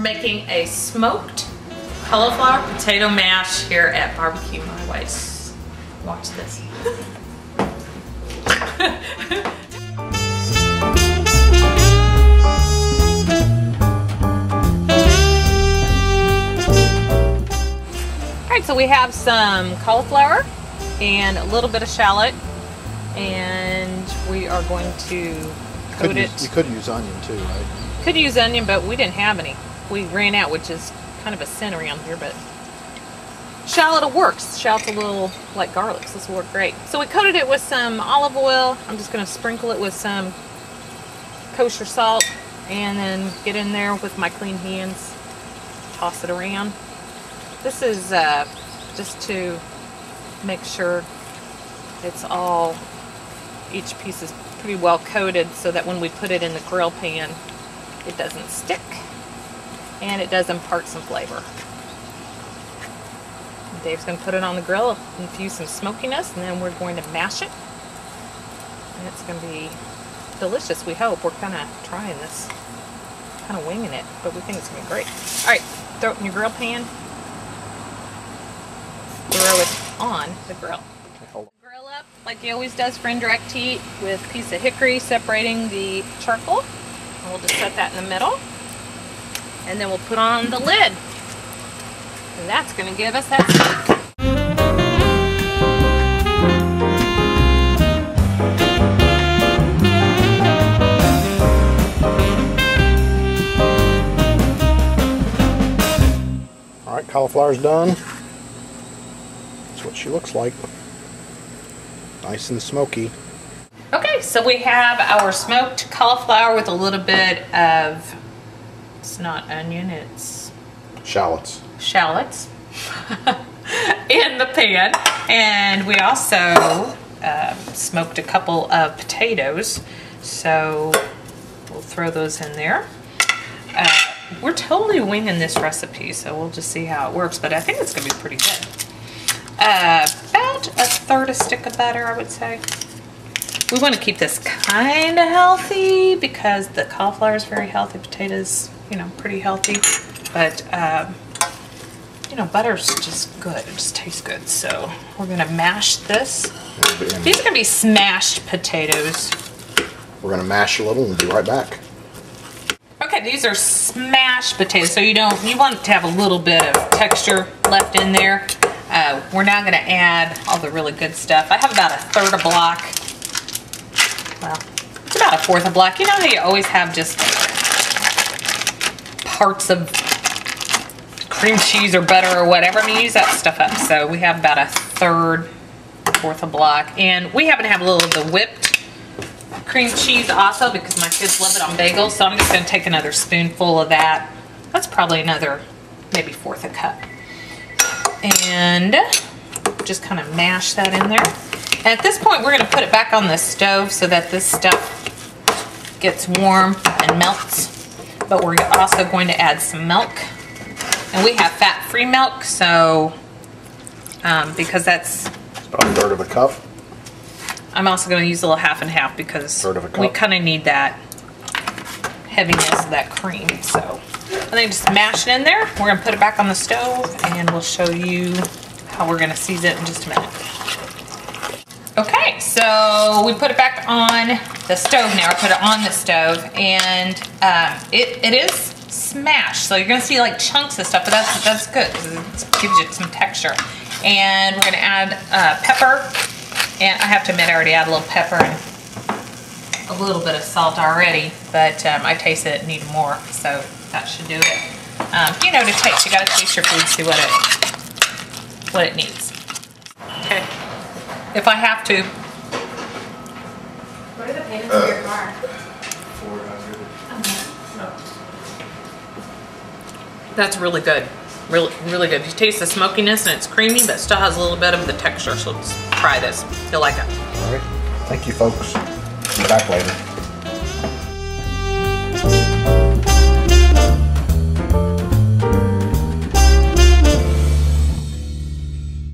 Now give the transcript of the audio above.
making a smoked cauliflower potato mash here at BBQ My Way. Watch this. Alright, so we have some cauliflower and a little bit of shallot, and we are going to coat it. You could use onion too, right? Could use onion, but we didn't have any. We ran out, which is kind of a sin around here, but shallot works. Shallot's a little like garlic, so this will work great. So we coated it with some olive oil. I'm just going to sprinkle it with some kosher salt and then get in there with my clean hands, toss it around. This is just to make sure it's all, each piece is pretty well coated so that when we put it in the grill pan, it doesn't stick and it does impart some flavor. Dave's going to put it on the grill, infuse some smokiness, and then we're going to mash it. And it's going to be delicious, we hope. We're kind of trying this, kind of winging it, but we think it's going to be great. Alright, throw it in your grill pan. Throw it on the grill. Grill up like he always does for indirect heat with a piece of hickory separating the charcoal. And we'll just set that in the middle. And then we'll put on the lid. And that's going to give us that smoke. Alright, cauliflower's done. That's what she looks like. Nice and smoky. Okay, so we have our smoked cauliflower with a little bit of, it's not onion, it's Shallots. Shallots in the pan. And we also smoked a couple of potatoes, so we'll throw those in there. We're totally winging this recipe, so we'll just see how it works, but I think it's going to be pretty good. About a third a stick of butter, I would say. We want to keep this kind of healthy because the cauliflower is very healthy. Potatoes, you know, pretty healthy. But, you know, butter's just good. It just tastes good. So we're going to mash this. These are going to be smashed potatoes. We're going to mash a little and be right back. Okay, these are smashed potatoes. So you want it to have a little bit of texture left in there. We're now going to add all the really good stuff. I have about a third a block. Well, it's about a fourth a block. You know how you always have just parts of cream cheese or butter or whatever? I mean, use that stuff up. So we have about a third, fourth a block. And we happen to have a little of the whipped cream cheese also because my kids love it on bagels. So I'm just going to take another spoonful of that. That's probably another, maybe fourth a cup. And just kind of mash that in there. And at this point, we're going to put it back on the stove so that this stuff gets warm and melts. But we're also going to add some milk. And we have fat-free milk, so because that's... It's about a third of a cup. I'm also going to use a little half and half because we kind of need that heaviness of that cream. So and then just mash it in there. We're going to put it back on the stove and we'll show you how we're going to season it in just a minute. Okay, so we put it back on the stove now. I put it on the stove and it is smashed. So you're going to see like chunks of stuff, but that's good because it gives you some texture. And we're going to add pepper. And I have to admit I already added a little pepper and a little bit of salt already, but I tasted it and needed more, so that should do it. You know, to taste, you got to taste your food, see what it needs. Okay, if I have to. What are the payments for your car? That's really good. Really good. You taste the smokiness and it's creamy, but still has a little bit of the texture. So let's try this. You'll like it. All right. Thank you, folks. Be back later.